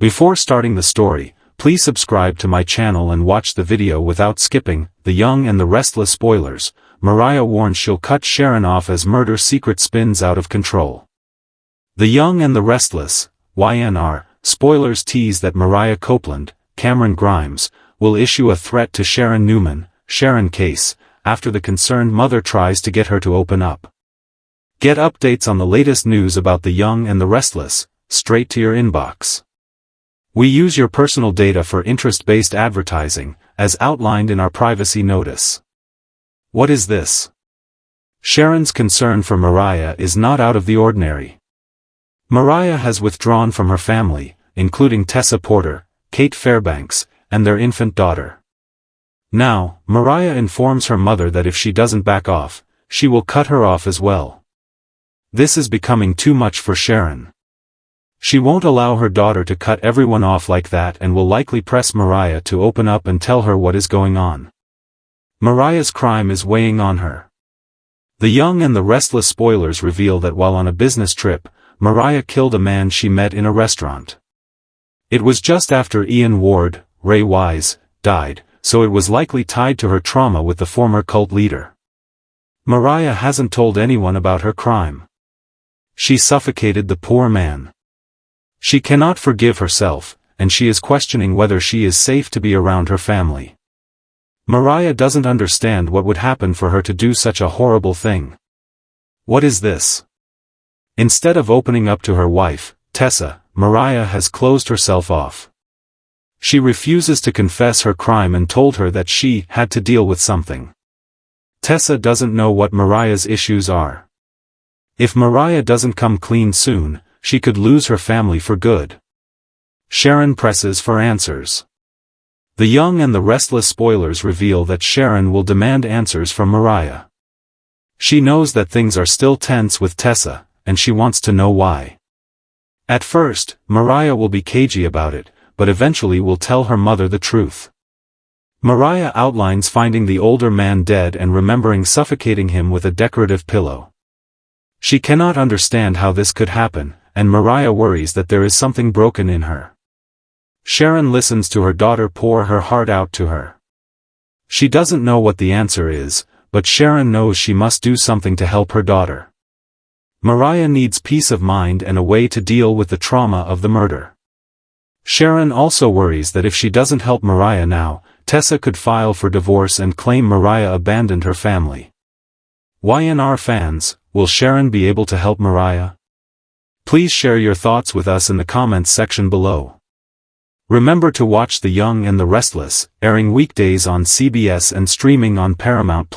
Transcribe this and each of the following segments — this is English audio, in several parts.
Before starting the story, please subscribe to my channel and watch the video without skipping. The Young and the Restless spoilers. Mariah warns she'll cut Sharon off as murder secret spins out of control. The Young and the Restless, Y&R, spoilers tease that Mariah Copeland, Cameron Grimes, will issue a threat to Sharon Newman, Sharon Case, after the concerned mother tries to get her to open up. Get updates on the latest news about The Young and the Restless, straight to your inbox. We use your personal data for interest-based advertising, as outlined in our privacy notice. What is this? Sharon's concern for Mariah is not out of the ordinary. Mariah has withdrawn from her family, including Tessa Porter, Kate Fairbanks, and their infant daughter. Now, Mariah informs her mother that if she doesn't back off, she will cut her off as well. This is becoming too much for Sharon. She won't allow her daughter to cut everyone off like that and will likely press Mariah to open up and tell her what is going on. Mariah's crime is weighing on her. The Young and the Restless spoilers reveal that while on a business trip, Mariah killed a man she met in a restaurant. It was just after Ian Ward, Ray Wise, died, so it was likely tied to her trauma with the former cult leader. Mariah hasn't told anyone about her crime. She suffocated the poor man. She cannot forgive herself, and she is questioning whether she is safe to be around her family. Mariah doesn't understand what would happen for her to do such a horrible thing. What is this? Instead of opening up to her wife, Tessa, Mariah has closed herself off. She refuses to confess her crime and told her that she had to deal with something. Tessa doesn't know what Mariah's issues are. If Mariah doesn't come clean soon, she could lose her family for good. Sharon presses for answers. The Young and the Restless spoilers reveal that Sharon will demand answers from Mariah. She knows that things are still tense with Tessa, and she wants to know why. At first, Mariah will be cagey about it, but eventually will tell her mother the truth. Mariah outlines finding the older man dead and remembering suffocating him with a decorative pillow. She cannot understand how this could happen, and Mariah worries that there is something broken in her. Sharon listens to her daughter pour her heart out to her. She doesn't know what the answer is, but Sharon knows she must do something to help her daughter. Mariah needs peace of mind and a way to deal with the trauma of the murder. Sharon also worries that if she doesn't help Mariah now, Tessa could file for divorce and claim Mariah abandoned her family. Y&R fans, will Sharon be able to help Mariah? Please share your thoughts with us in the comments section below. Remember to watch The Young and the Restless, airing weekdays on CBS and streaming on Paramount+.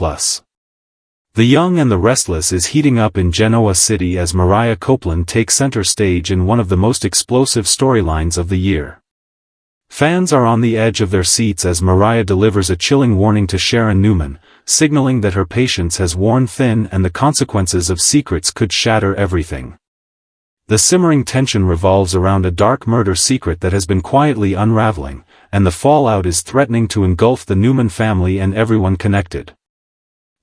The Young and the Restless is heating up in Genoa City as Mariah Copeland takes center stage in one of the most explosive storylines of the year. Fans are on the edge of their seats as Mariah delivers a chilling warning to Sharon Newman, signaling that her patience has worn thin and the consequences of secrets could shatter everything. The simmering tension revolves around a dark murder secret that has been quietly unraveling, and the fallout is threatening to engulf the Newman family and everyone connected.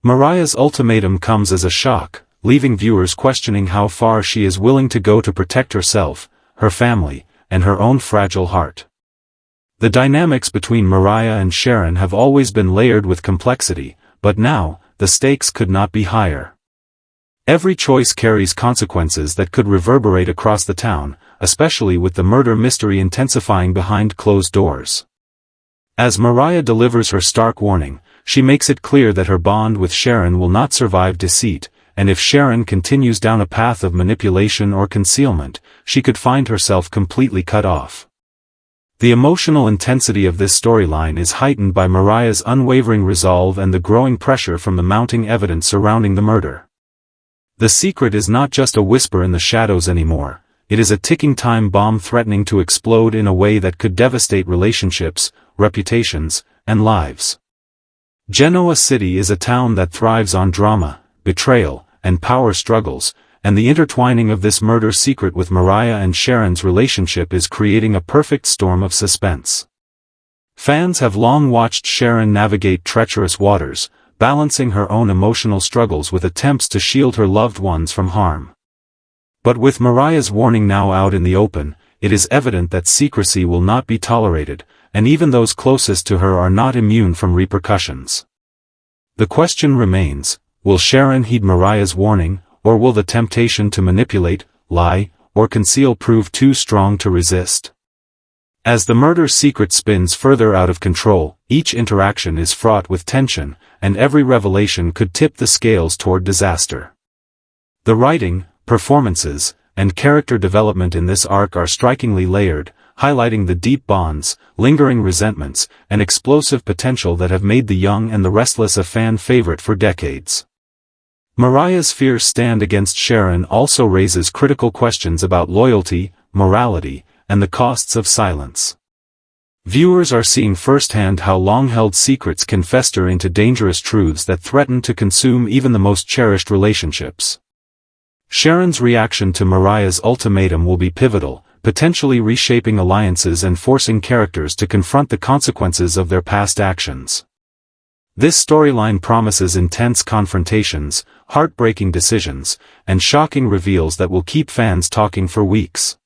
Mariah's ultimatum comes as a shock, leaving viewers questioning how far she is willing to go to protect herself, her family, and her own fragile heart. The dynamics between Mariah and Sharon have always been layered with complexity, but now, the stakes could not be higher. Every choice carries consequences that could reverberate across the town, especially with the murder mystery intensifying behind closed doors. As Mariah delivers her stark warning, she makes it clear that her bond with Sharon will not survive deceit, and if Sharon continues down a path of manipulation or concealment, she could find herself completely cut off. The emotional intensity of this storyline is heightened by Mariah's unwavering resolve and the growing pressure from the mounting evidence surrounding the murder. The secret is not just a whisper in the shadows anymore, it is a ticking time bomb threatening to explode in a way that could devastate relationships, reputations, and lives. Genoa City is a town that thrives on drama, betrayal, and power struggles, and the intertwining of this murder secret with Mariah and Sharon's relationship is creating a perfect storm of suspense. Fans have long watched Sharon navigate treacherous waters, balancing her own emotional struggles with attempts to shield her loved ones from harm. But with Mariah's warning now out in the open, it is evident that secrecy will not be tolerated, and even those closest to her are not immune from repercussions. The question remains, will Sharon heed Mariah's warning, or will the temptation to manipulate, lie, or conceal prove too strong to resist? As the murder secret spins further out of control, each interaction is fraught with tension, and every revelation could tip the scales toward disaster. The writing, performances, and character development in this arc are strikingly layered, highlighting the deep bonds, lingering resentments, and explosive potential that have made The Young and the Restless a fan favorite for decades. Mariah's fierce stand against Sharon also raises critical questions about loyalty, morality, and the costs of silence. Viewers are seeing firsthand how long-held secrets can fester into dangerous truths that threaten to consume even the most cherished relationships. Sharon's reaction to Mariah's ultimatum will be pivotal, potentially reshaping alliances and forcing characters to confront the consequences of their past actions. This storyline promises intense confrontations, heartbreaking decisions, and shocking reveals that will keep fans talking for weeks.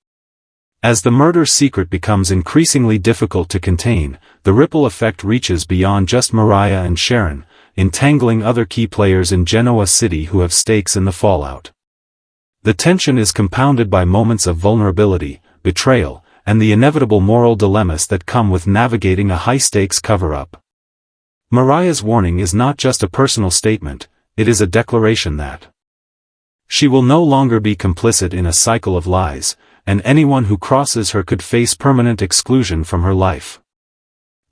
As the murder secret becomes increasingly difficult to contain, the ripple effect reaches beyond just Mariah and Sharon, entangling other key players in Genoa City who have stakes in the fallout. The tension is compounded by moments of vulnerability, betrayal, and the inevitable moral dilemmas that come with navigating a high-stakes cover-up. Mariah's warning is not just a personal statement, it is a declaration that she will no longer be complicit in a cycle of lies, and anyone who crosses her could face permanent exclusion from her life.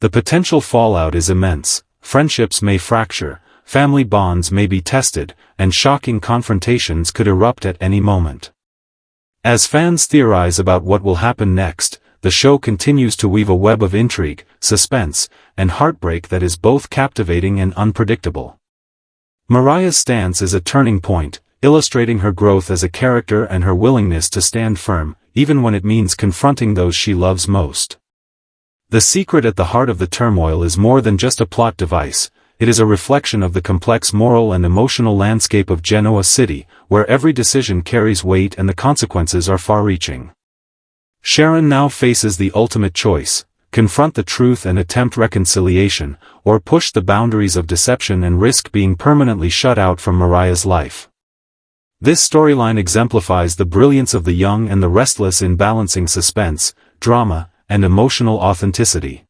The potential fallout is immense, friendships may fracture, family bonds may be tested, and shocking confrontations could erupt at any moment. As fans theorize about what will happen next, the show continues to weave a web of intrigue, suspense, and heartbreak that is both captivating and unpredictable. Mariah's stance is a turning point, illustrating her growth as a character and her willingness to stand firm, even when it means confronting those she loves most. The secret at the heart of the turmoil is more than just a plot device. It is a reflection of the complex moral and emotional landscape of Genoa City, where every decision carries weight and the consequences are far-reaching. Sharon now faces the ultimate choice: confront the truth and attempt reconciliation, or push the boundaries of deception and risk being permanently shut out from Mariah's life. This storyline exemplifies the brilliance of The Young and the Restless in balancing suspense, drama, and emotional authenticity.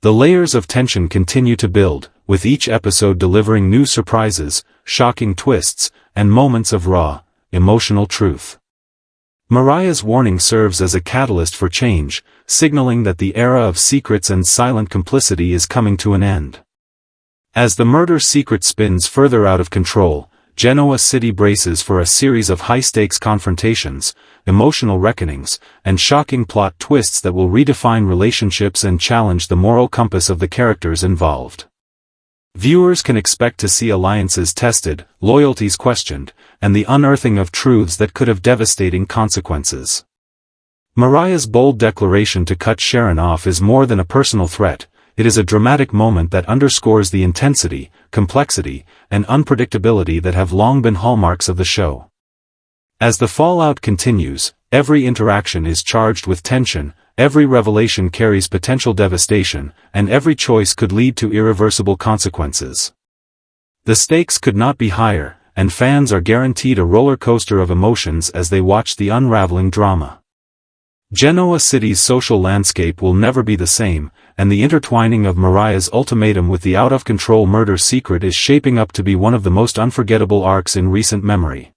The layers of tension continue to build, with each episode delivering new surprises, shocking twists, and moments of raw, emotional truth. Mariah's warning serves as a catalyst for change, signaling that the era of secrets and silent complicity is coming to an end. As the murder secret spins further out of control, Genoa City braces for a series of high-stakes confrontations, emotional reckonings, and shocking plot twists that will redefine relationships and challenge the moral compass of the characters involved. Viewers can expect to see alliances tested, loyalties questioned, and the unearthing of truths that could have devastating consequences. Mariah's bold declaration to cut Sharon off is more than a personal threat. It is a dramatic moment that underscores the intensity, complexity, and unpredictability that have long been hallmarks of the show. As the fallout continues, every interaction is charged with tension, every revelation carries potential devastation, and every choice could lead to irreversible consequences. The stakes could not be higher, and fans are guaranteed a roller coaster of emotions as they watch the unraveling drama. Genoa City's social landscape will never be the same, and the intertwining of Mariah's ultimatum with the out-of-control murder secret is shaping up to be one of the most unforgettable arcs in recent memory.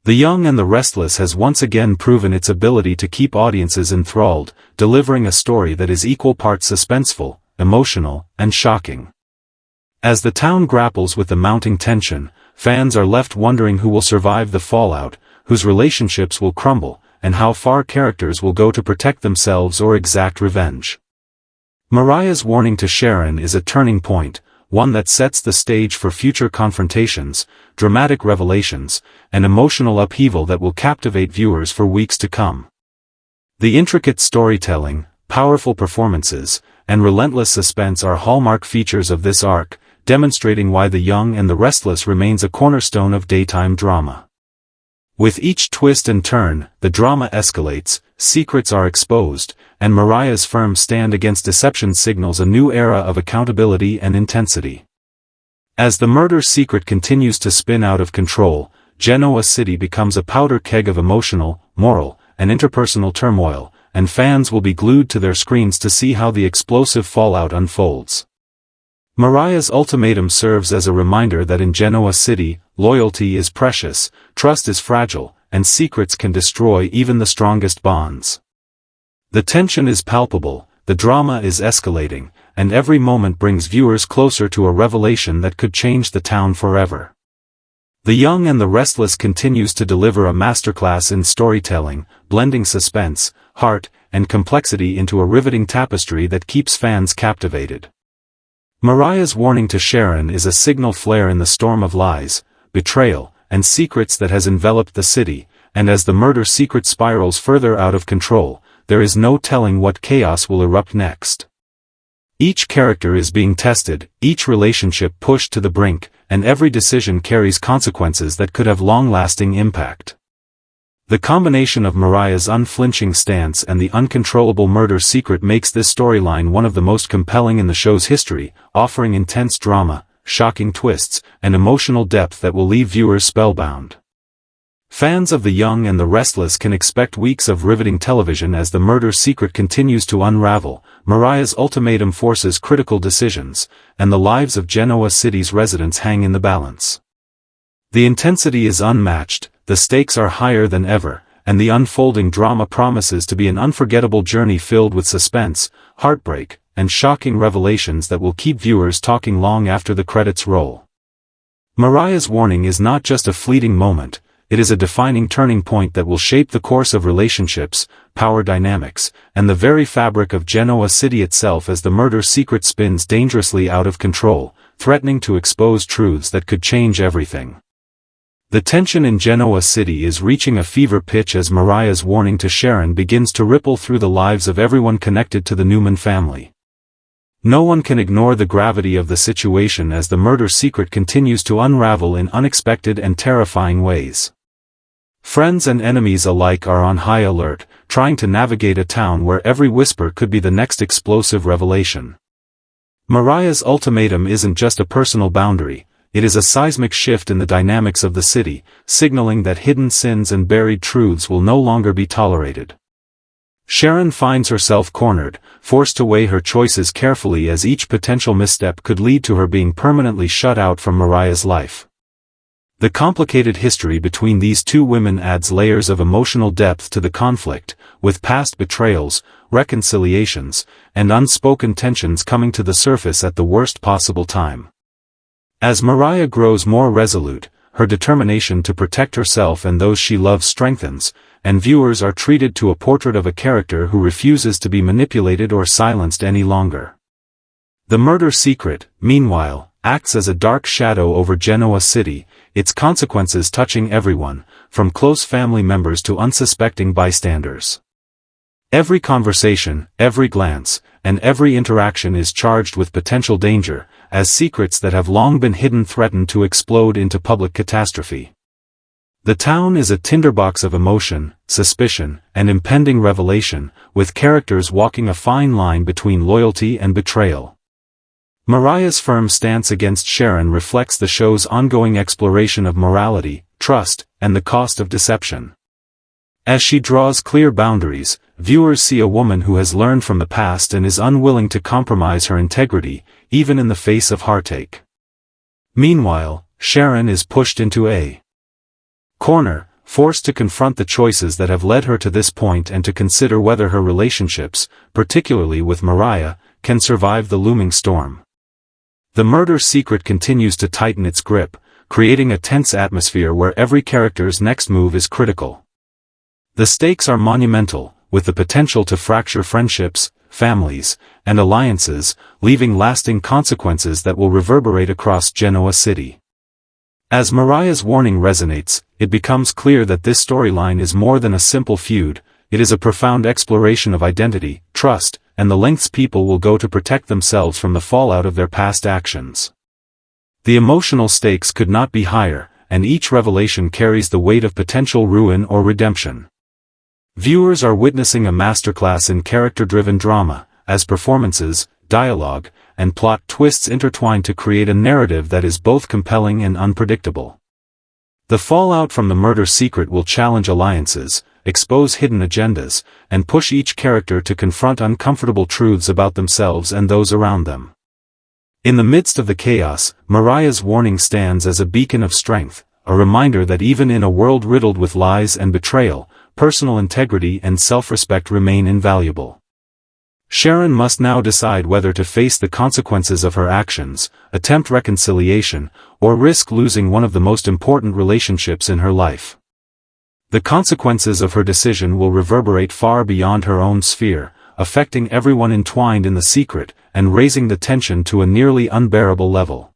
The Young and the Restless has once again proven its ability to keep audiences enthralled, delivering a story that is equal parts suspenseful, emotional, and shocking. As the town grapples with the mounting tension, fans are left wondering who will survive the fallout, whose relationships will crumble, and how far characters will go to protect themselves or exact revenge. Mariah's warning to Sharon is a turning point, one that sets the stage for future confrontations, dramatic revelations, and emotional upheaval that will captivate viewers for weeks to come. The intricate storytelling, powerful performances, and relentless suspense are hallmark features of this arc, demonstrating why The Young and the Restless remains a cornerstone of daytime drama. With each twist and turn, the drama escalates, secrets are exposed, and Mariah's firm stand against deception signals a new era of accountability and intensity. As the murder secret continues to spin out of control, Genoa City becomes a powder keg of emotional, moral, and interpersonal turmoil, and fans will be glued to their screens to see how the explosive fallout unfolds. Mariah's ultimatum serves as a reminder that in Genoa City, loyalty is precious, trust is fragile, and secrets can destroy even the strongest bonds. The tension is palpable, the drama is escalating, and every moment brings viewers closer to a revelation that could change the town forever. The Young and the Restless continues to deliver a masterclass in storytelling, blending suspense, heart, and complexity into a riveting tapestry that keeps fans captivated. Mariah's warning to Sharon is a signal flare in the storm of lies, betrayal, and secrets that has enveloped the city, and as the murder secret spirals further out of control, there is no telling what chaos will erupt next. Each character is being tested, each relationship pushed to the brink, and every decision carries consequences that could have long-lasting impact. The combination of Mariah's unflinching stance and the uncontrollable murder secret makes this storyline one of the most compelling in the show's history, offering intense drama, shocking twists, and emotional depth that will leave viewers spellbound. Fans of The Young and the Restless can expect weeks of riveting television as the murder secret continues to unravel. Mariah's ultimatum forces critical decisions, and the lives of Genoa City's residents hang in the balance. The intensity is unmatched, the stakes are higher than ever, and the unfolding drama promises to be an unforgettable journey filled with suspense, heartbreak, and shocking revelations that will keep viewers talking long after the credits roll. Mariah's warning is not just a fleeting moment, it is a defining turning point that will shape the course of relationships, power dynamics, and the very fabric of Genoa City itself as the murder secret spins dangerously out of control, threatening to expose truths that could change everything. The tension in Genoa City is reaching a fever pitch as Mariah's warning to Sharon begins to ripple through the lives of everyone connected to the Newman family. No one can ignore the gravity of the situation as the murder secret continues to unravel in unexpected and terrifying ways. Friends and enemies alike are on high alert, trying to navigate a town where every whisper could be the next explosive revelation. Mariah's ultimatum isn't just a personal boundary, it is a seismic shift in the dynamics of the city, signaling that hidden sins and buried truths will no longer be tolerated. Sharon finds herself cornered, forced to weigh her choices carefully as each potential misstep could lead to her being permanently shut out from Mariah's life. The complicated history between these two women adds layers of emotional depth to the conflict, with past betrayals, reconciliations, and unspoken tensions coming to the surface at the worst possible time. As Mariah grows more resolute, her determination to protect herself and those she loves strengthens, and viewers are treated to a portrait of a character who refuses to be manipulated or silenced any longer. The murder secret, meanwhile, acts as a dark shadow over Genoa City, its consequences touching everyone, from close family members to unsuspecting bystanders. Every conversation, every glance, and every interaction is charged with potential danger, as secrets that have long been hidden threaten to explode into public catastrophe. The town is a tinderbox of emotion, suspicion, and impending revelation, with characters walking a fine line between loyalty and betrayal. Mariah's firm stance against Sharon reflects the show's ongoing exploration of morality, trust, and the cost of deception. As she draws clear boundaries, viewers see a woman who has learned from the past and is unwilling to compromise her integrity, even in the face of heartache. Meanwhile, Sharon is pushed into a corner, forced to confront the choices that have led her to this point and to consider whether her relationships, particularly with Mariah, can survive the looming storm. The murder secret continues to tighten its grip, creating a tense atmosphere where every character's next move is critical. The stakes are monumental, with the potential to fracture friendships, families, and alliances, leaving lasting consequences that will reverberate across Genoa City. As Mariah's warning resonates, it becomes clear that this storyline is more than a simple feud, it is a profound exploration of identity, trust, and the lengths people will go to protect themselves from the fallout of their past actions. The emotional stakes could not be higher, and each revelation carries the weight of potential ruin or redemption. Viewers are witnessing a masterclass in character-driven drama, as performances, dialogue, and plot twists intertwine to create a narrative that is both compelling and unpredictable. The fallout from the murder secret will challenge alliances, expose hidden agendas, and push each character to confront uncomfortable truths about themselves and those around them. In the midst of the chaos, Mariah's warning stands as a beacon of strength, a reminder that even in a world riddled with lies and betrayal, personal integrity and self-respect remain invaluable. Sharon must now decide whether to face the consequences of her actions, attempt reconciliation, or risk losing one of the most important relationships in her life. The consequences of her decision will reverberate far beyond her own sphere, affecting everyone entwined in the secret, and raising the tension to a nearly unbearable level.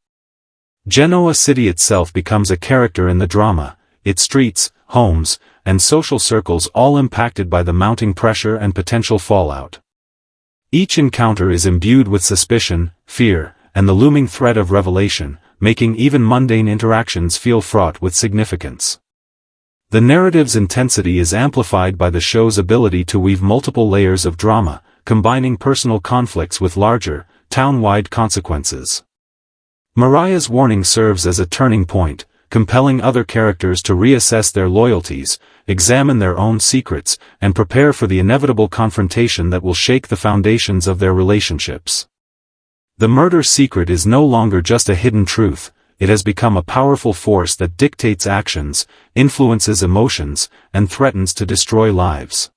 Genoa City itself becomes a character in the drama, its streets, homes, and social circles all impacted by the mounting pressure and potential fallout. Each encounter is imbued with suspicion, fear, and the looming threat of revelation, making even mundane interactions feel fraught with significance. The narrative's intensity is amplified by the show's ability to weave multiple layers of drama, combining personal conflicts with larger, town-wide consequences. Mariah's warning serves as a turning point, compelling other characters to reassess their loyalties, examine their own secrets, and prepare for the inevitable confrontation that will shake the foundations of their relationships. The murder secret is no longer just a hidden truth, it has become a powerful force that dictates actions, influences emotions, and threatens to destroy lives.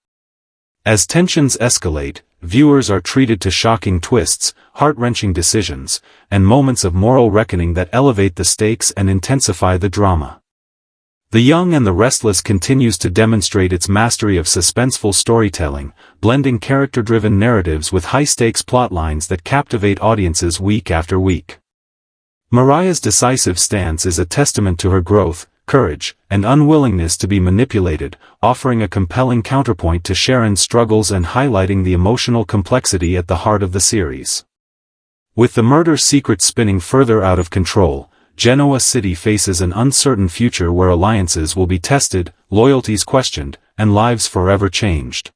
As tensions escalate, viewers are treated to shocking twists, heart-wrenching decisions, and moments of moral reckoning that elevate the stakes and intensify the drama. The Young and the Restless continues to demonstrate its mastery of suspenseful storytelling, blending character-driven narratives with high-stakes plotlines that captivate audiences week after week. Mariah's decisive stance is a testament to her growth, courage, and unwillingness to be manipulated, offering a compelling counterpoint to Sharon's struggles and highlighting the emotional complexity at the heart of the series. With the murder secret spinning further out of control, Genoa City faces an uncertain future where alliances will be tested, loyalties questioned, and lives forever changed.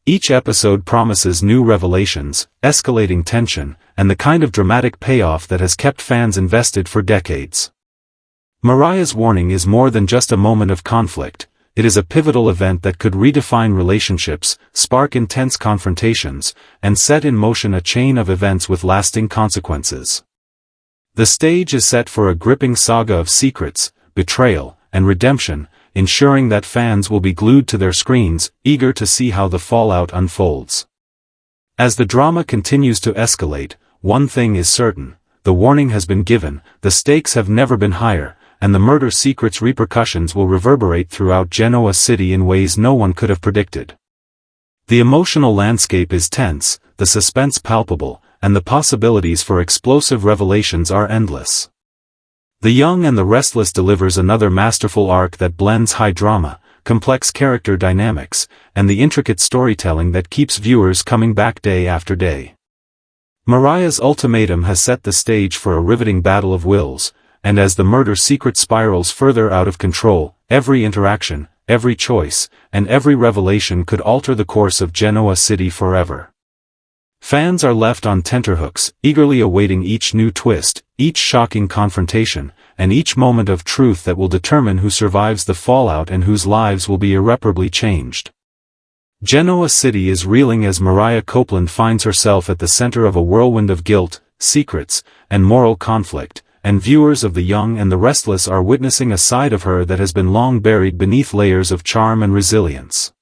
Each episode promises new revelations, escalating tension, and the kind of dramatic payoff that has kept fans invested for decades. Mariah's warning is more than just a moment of conflict, it is a pivotal event that could redefine relationships, spark intense confrontations, and set in motion a chain of events with lasting consequences. The stage is set for a gripping saga of secrets, betrayal, and redemption, ensuring that fans will be glued to their screens, eager to see how the fallout unfolds. As the drama continues to escalate, one thing is certain, the warning has been given, the stakes have never been higher, and the murder secret's repercussions will reverberate throughout Genoa City in ways no one could have predicted. The emotional landscape is tense, the suspense palpable, and the possibilities for explosive revelations are endless. The Young and the Restless delivers another masterful arc that blends high drama, complex character dynamics, and the intricate storytelling that keeps viewers coming back day after day. Mariah's ultimatum has set the stage for a riveting battle of wills, and as the murder secret spirals further out of control, every interaction, every choice, and every revelation could alter the course of Genoa City forever. Fans are left on tenterhooks, eagerly awaiting each new twist, each shocking confrontation, and each moment of truth that will determine who survives the fallout and whose lives will be irreparably changed. Genoa City is reeling as Mariah Copeland finds herself at the center of a whirlwind of guilt, secrets, and moral conflict, and viewers of The Young and the Restless are witnessing a side of her that has been long buried beneath layers of charm and resilience.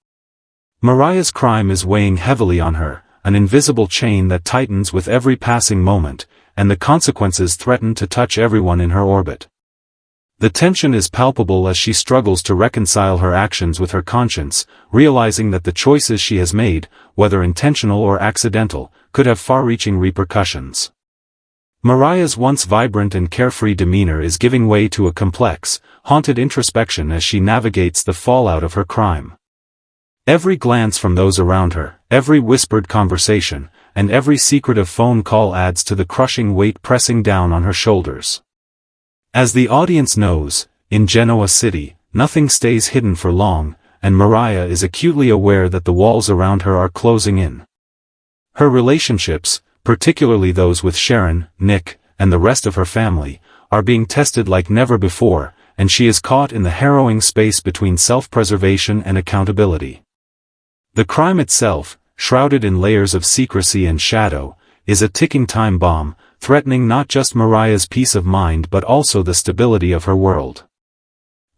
Mariah's crime is weighing heavily on her, an invisible chain that tightens with every passing moment, and the consequences threaten to touch everyone in her orbit. The tension is palpable as she struggles to reconcile her actions with her conscience, realizing that the choices she has made, whether intentional or accidental, could have far-reaching repercussions. Mariah's once vibrant and carefree demeanor is giving way to a complex, haunted introspection as she navigates the fallout of her crime. Every glance from those around her, every whispered conversation, and every secretive phone call adds to the crushing weight pressing down on her shoulders. As the audience knows, in Genoa City, nothing stays hidden for long, and Mariah is acutely aware that the walls around her are closing in. Her relationships, particularly those with Sharon, Nick, and the rest of her family, are being tested like never before, and she is caught in the harrowing space between self-preservation and accountability. The crime itself, shrouded in layers of secrecy and shadow, is a ticking time bomb, threatening not just Mariah's peace of mind but also the stability of her world.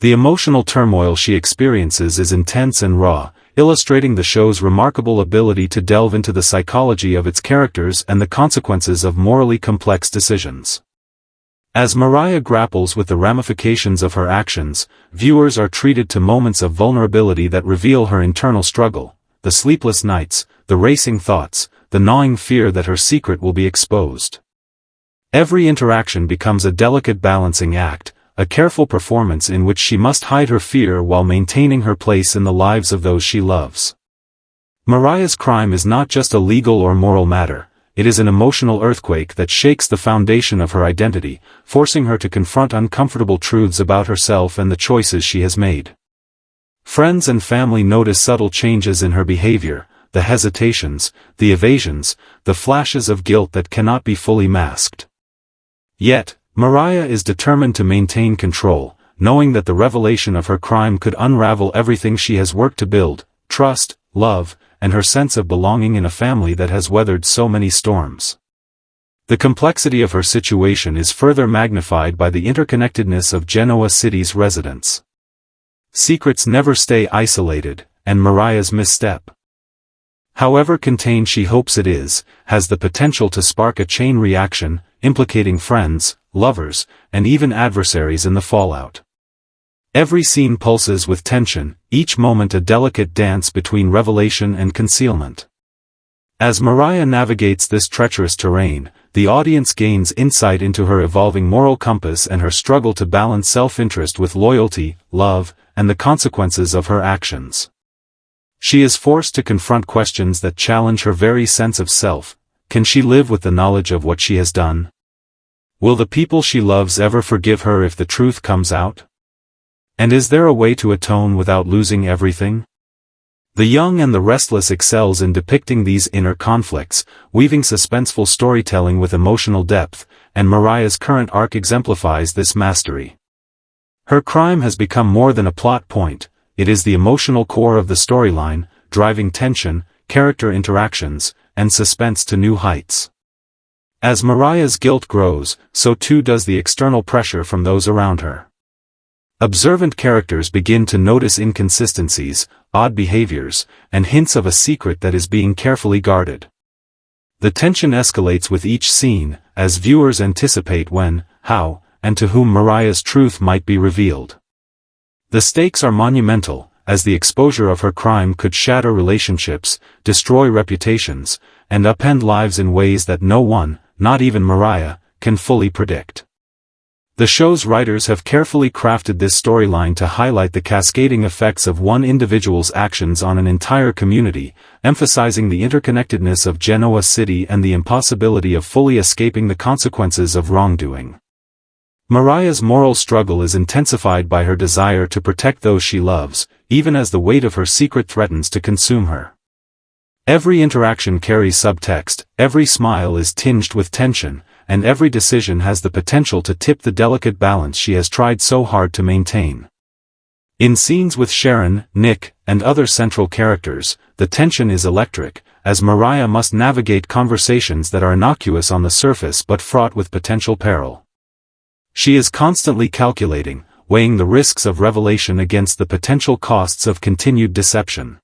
The emotional turmoil she experiences is intense and raw, illustrating the show's remarkable ability to delve into the psychology of its characters and the consequences of morally complex decisions. As Mariah grapples with the ramifications of her actions, viewers are treated to moments of vulnerability that reveal her internal struggle, the sleepless nights, the racing thoughts, the gnawing fear that her secret will be exposed. Every interaction becomes a delicate balancing act, a careful performance in which she must hide her fear while maintaining her place in the lives of those she loves. Mariah's crime is not just a legal or moral matter, it is an emotional earthquake that shakes the foundation of her identity, forcing her to confront uncomfortable truths about herself and the choices she has made. Friends and family notice subtle changes in her behavior, the hesitations, the evasions, the flashes of guilt that cannot be fully masked. Yet, Mariah is determined to maintain control, knowing that the revelation of her crime could unravel everything she has worked to build: trust, love, and her sense of belonging in a family that has weathered so many storms. The complexity of her situation is further magnified by the interconnectedness of Genoa City's residents. Secrets never stay isolated, and Mariah's misstep, however contained she hopes it is, has the potential to spark a chain reaction, implicating friends, lovers, and even adversaries in the fallout. Every scene pulses with tension, each moment a delicate dance between revelation and concealment. As Mariah navigates this treacherous terrain, the audience gains insight into her evolving moral compass and her struggle to balance self-interest with loyalty, love, and the consequences of her actions. She is forced to confront questions that challenge her very sense of self. Can she live with the knowledge of what she has done? Will the people she loves ever forgive her if the truth comes out? And is there a way to atone without losing everything? The Young and the Restless excels in depicting these inner conflicts, weaving suspenseful storytelling with emotional depth, and Mariah's current arc exemplifies this mastery. Her crime has become more than a plot point, it is the emotional core of the storyline, driving tension, character interactions, and suspense to new heights. As Mariah's guilt grows, so too does the external pressure from those around her. Observant characters begin to notice inconsistencies, odd behaviors, and hints of a secret that is being carefully guarded. The tension escalates with each scene, as viewers anticipate when, how, and to whom Mariah's truth might be revealed. The stakes are monumental, as the exposure of her crime could shatter relationships, destroy reputations, and upend lives in ways that no one, not even Mariah, can fully predict. The show's writers have carefully crafted this storyline to highlight the cascading effects of one individual's actions on an entire community, emphasizing the interconnectedness of Genoa City and the impossibility of fully escaping the consequences of wrongdoing. Mariah's moral struggle is intensified by her desire to protect those she loves, even as the weight of her secret threatens to consume her. Every interaction carries subtext, every smile is tinged with tension, and every decision has the potential to tip the delicate balance she has tried so hard to maintain. In scenes with Sharon, Nick, and other central characters, the tension is electric, as Mariah must navigate conversations that are innocuous on the surface but fraught with potential peril. She is constantly calculating, weighing the risks of revelation against the potential costs of continued deception.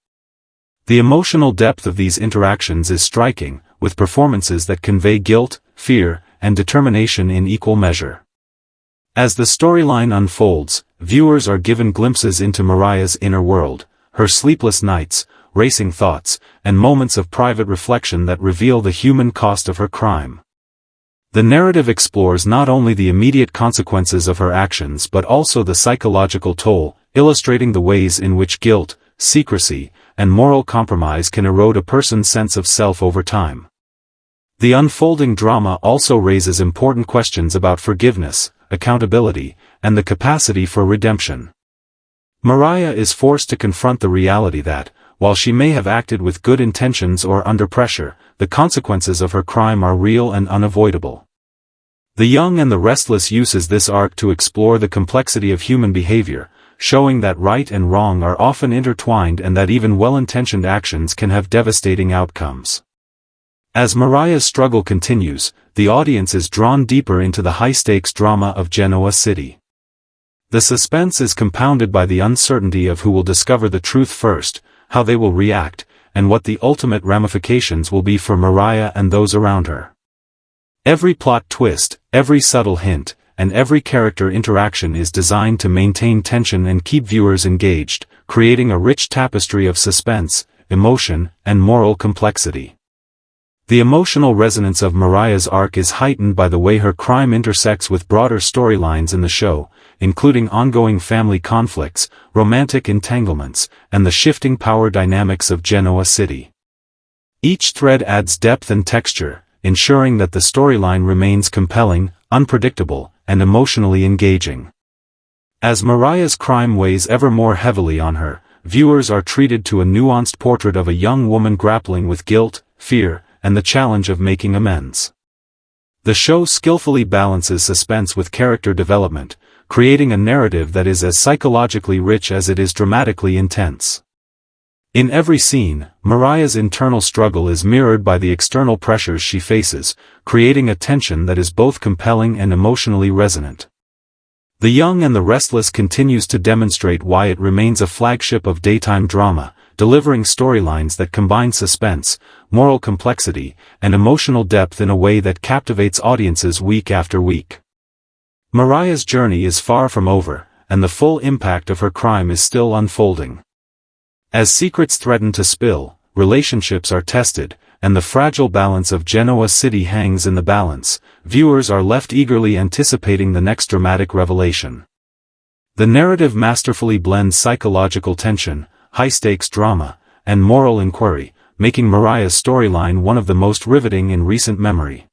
The emotional depth of these interactions is striking, with performances that convey guilt, fear, and determination in equal measure. As the storyline unfolds, viewers are given glimpses into Mariah's inner world, her sleepless nights, racing thoughts, and moments of private reflection that reveal the human cost of her crime. The narrative explores not only the immediate consequences of her actions but also the psychological toll, illustrating the ways in which guilt, secrecy, and moral compromise can erode a person's sense of self over time. The unfolding drama also raises important questions about forgiveness, accountability, and the capacity for redemption. Mariah is forced to confront the reality that, while she may have acted with good intentions or under pressure, the consequences of her crime are real and unavoidable. The Young and the Restless uses this arc to explore the complexity of human behavior, showing that right and wrong are often intertwined and that even well-intentioned actions can have devastating outcomes. As Mariah's struggle continues, the audience is drawn deeper into the high-stakes drama of Genoa City. The suspense is compounded by the uncertainty of who will discover the truth first, how they will react, and what the ultimate ramifications will be for Mariah and those around her. Every plot twist, every subtle hint, and every character interaction is designed to maintain tension and keep viewers engaged, creating a rich tapestry of suspense, emotion, and moral complexity. The emotional resonance of Mariah's arc is heightened by the way her crime intersects with broader storylines in the show, including ongoing family conflicts, romantic entanglements, and the shifting power dynamics of Genoa City. Each thread adds depth and texture, ensuring that the storyline remains compelling, unpredictable, and emotionally engaging. As Mariah's crime weighs ever more heavily on her, viewers are treated to a nuanced portrait of a young woman grappling with guilt, fear, and the challenge of making amends. The show skillfully balances suspense with character development, creating a narrative that is as psychologically rich as it is dramatically intense. In every scene, Mariah's internal struggle is mirrored by the external pressures she faces, creating a tension that is both compelling and emotionally resonant. The Young and the Restless continues to demonstrate why it remains a flagship of daytime drama, delivering storylines that combine suspense, moral complexity, and emotional depth in a way that captivates audiences week after week. Mariah's journey is far from over, and the full impact of her crime is still unfolding. As secrets threaten to spill, relationships are tested, and the fragile balance of Genoa City hangs in the balance, viewers are left eagerly anticipating the next dramatic revelation. The narrative masterfully blends psychological tension, high-stakes drama, and moral inquiry, making Mariah's storyline one of the most riveting in recent memory.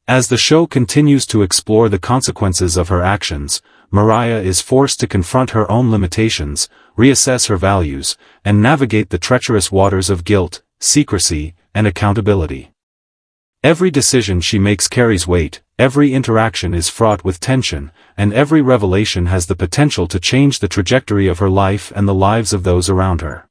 As the show continues to explore the consequences of her actions, Mariah is forced to confront her own limitations, reassess her values, and navigate the treacherous waters of guilt, secrecy, and accountability. Every decision she makes carries weight, every interaction is fraught with tension, and every revelation has the potential to change the trajectory of her life and the lives of those around her.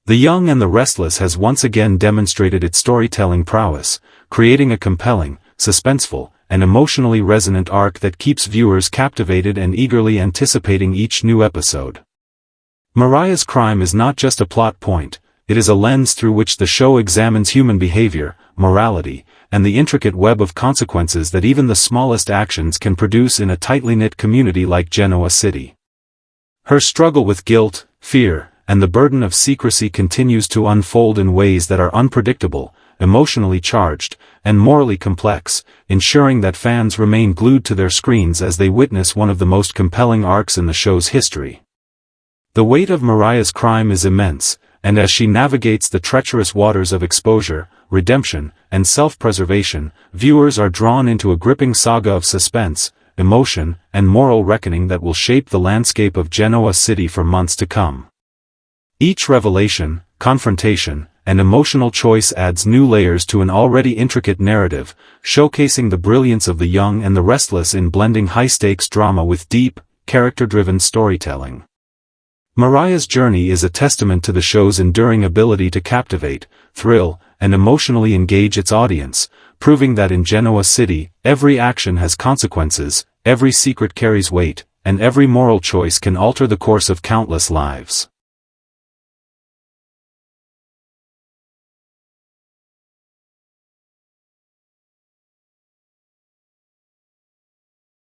The Young and the Restless has once again demonstrated its storytelling prowess, creating a compelling, suspenseful, and emotionally resonant arc that keeps viewers captivated and eagerly anticipating each new episode. Mariah's crime is not just a plot point, it is a lens through which the show examines human behavior, morality, and the intricate web of consequences that even the smallest actions can produce in a tightly knit community like Genoa City. Her struggle with guilt, fear, and the burden of secrecy continues to unfold in ways that are unpredictable, emotionally charged, and morally complex, ensuring that fans remain glued to their screens as they witness one of the most compelling arcs in the show's history. The weight of Mariah's crime is immense, and as she navigates the treacherous waters of exposure, redemption, and self-preservation, viewers are drawn into a gripping saga of suspense, emotion, and moral reckoning that will shape the landscape of Genoa City for months to come. Each revelation, confrontation, and emotional choice adds new layers to an already intricate narrative, showcasing the brilliance of the Young and the Restless in blending high-stakes drama with deep, character-driven storytelling. Mariah's journey is a testament to the show's enduring ability to captivate, thrill, and emotionally engage its audience, proving that in Genoa City, every action has consequences, every secret carries weight, and every moral choice can alter the course of countless lives.